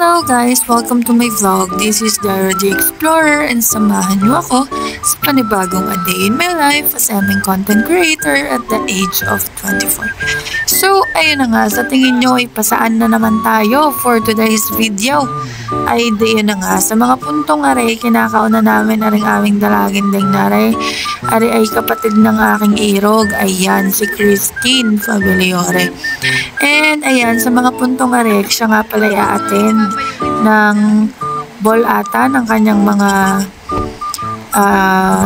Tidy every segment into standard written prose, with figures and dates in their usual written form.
Hello guys! Welcome to my vlog. This is Dara the Explorer and samahan niyo ako sa panibagong A Day in My Life as aming content creator at the age of 24. So, ayun na nga. Sa tingin nyo ay pasaan na naman tayo for today's video. Ay di yun na nga. Sa mga puntong aray, kinakauna namin aring aming dalaginding naray. Ari ay kapatid ng aking irog. Ayan, si Christine Fabiliore. And ayan, sa mga puntong aray, siya nga pala i-attend ng ball ata ng kanyang mga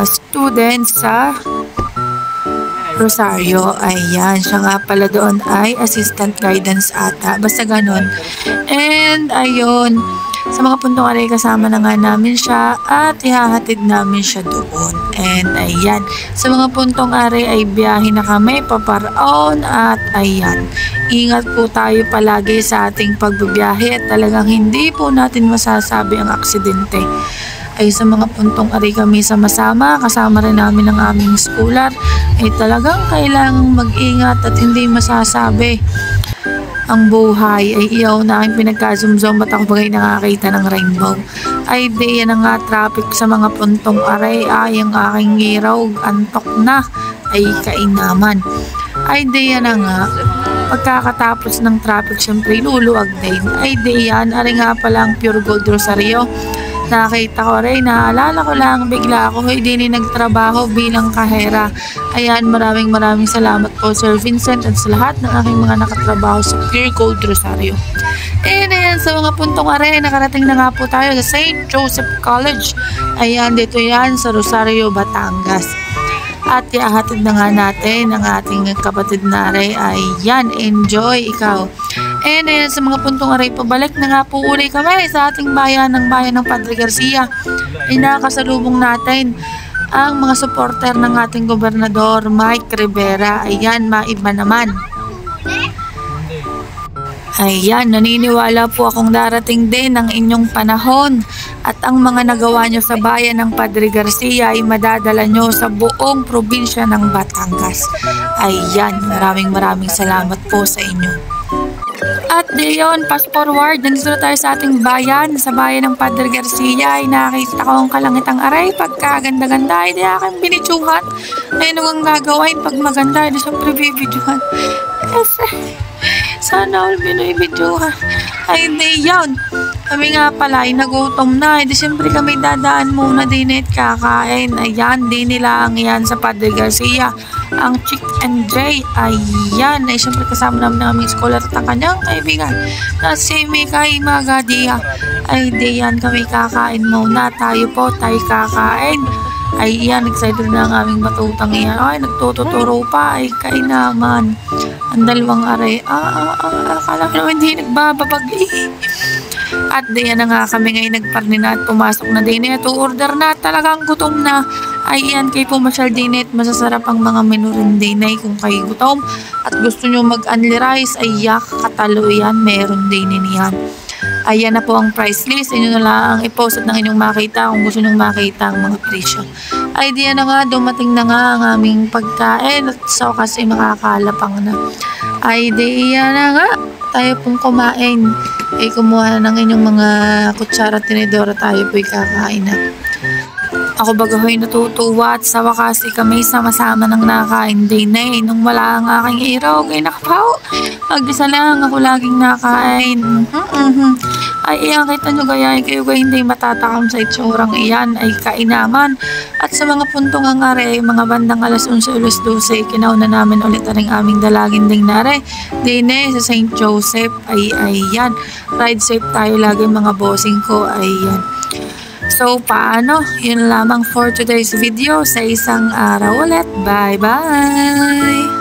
students sa Rosario. Ayan, siya nga pala doon ay assistant guidance ata. Basta ganun. And ayun, sa mga puntong aray kasama na nga namin siya at ihahatid namin siya doon. And ayan, sa mga puntong aray ay biyahe na kami paparaon at ayan, ingat po tayo palagi sa ating pagbabiyahe at talagang hindi po natin masasabi ang aksidente. Ay sa mga puntong aray kami sama-sama, kasama rin namin ang aming schooler, ay talagang kailangang mag-ingat at hindi masasabi ang buhay. Ay iyaw na aking pinagkazumzom at ako bagay nakakita ng rainbow. Ay di yan nga traffic sa mga puntong aray. Ay ang aking ngiraw, antok na, ay kainaman. Ay di yan nga, pagkakatapos ng traffic syempre luluwag din. Ay di yan, ari nga pala ang Pure Gold Rosario. Nakita ko rin, naalala ko lang, bigla ako hindi nagtrabaho bilang kahera. Ayan, maraming salamat po Sir Vincent at sa lahat ng aking mga nakatrabaho sa Pure Gold Rosario. And ayan, sa mga puntong are, nakarating na nga po tayo sa St. Joseph College. Ayan, dito yan sa Rosario, Batangas. At iahatid na nga natin ang ating kapatid na aray. Ayan, enjoy ikaw. And ayan, sa mga puntong aray, pabalik na nga po uli kami sa ating bayan ng Padre Garcia. Ay nakasalubong natin ang mga supporter ng ating gobernador Mike Rivera. Ayan, maiba naman. Ayan, naniniwala po akong darating din ang inyong panahon at ang mga nagawa nyo sa bayan ng Padre Garcia ay madadala nyo sa buong probinsya ng Batangas. Ayan, maraming salamat po sa inyo. At diyon, fast forward, nandito na tayo sa ating bayan, sa bayan ng Padre Garcia. Ay nakita ko ang kalangitang aray, pagkaganda-ganda, ay di aking binidyohan. Ay ano ang gagawin pag maganda, ay di siyempre bibidyohan. Sana all binibidyohan. Ay di yun, kami nga pala ay nagutom na. Di siyempre kami dadaan muna din at kakain. Ayan, di nila ang yan sa Padre Garcia. Ang Chick and Jay. Ayan, ay siyempre kasama namin ng aming scholar at ang kanyang kaibigan na si Mikay Magadia. Ay di yan, kami kakain muna. Tayo po, tayo kakain. Ay yan, excited na ang aming batutang iyan. Ay, nagtututuro pa. Ay, kainaman. Ang dalawang aray. Akala ko naman hindi nagbababag. At diyan na nga kami ngayon nagparnina at pumasok na din at order na talagang gutom na. Ay yan, kayo pumasyal din at masasarap ang mga menu rin din ay kung kayo gutom at gusto nyo mag-only rice ay yak katalo yan, meron din yan. Ayan na po ang price list. Inyo na lang i-post at nang inyong makita kung gusto nyong makita ang mga presyo. Ay diyan na nga, dumating na nga ang aming pagkain at so kasi makakalapang na. Ay diyan na nga, tayo pong kumain. Ay kumuha na ng inyong mga kutsara at tinidora, tayo po'y kakain na. Ako baga ho'y natutuwa at sa wakas kami sama-sama ng nakain din eh. Nung wala ang aking irog ay nakapaw. Mag-isa lang ako laging nakain. Ay iyan, kita nyo gaya kayo hindi matatakam sa itsurang iyan ay kainaman. At sa mga puntong ang are, mga bandang alas 11, alas 12, kinauna namin ulit ang aming dalaginding nare. Dine sa St. Joseph ay ayan. Ride safe tayo lagi mga bossing ko, ayan. So, paano? Yun lamang for today's video. Sa isang araw ulit. Bye-bye!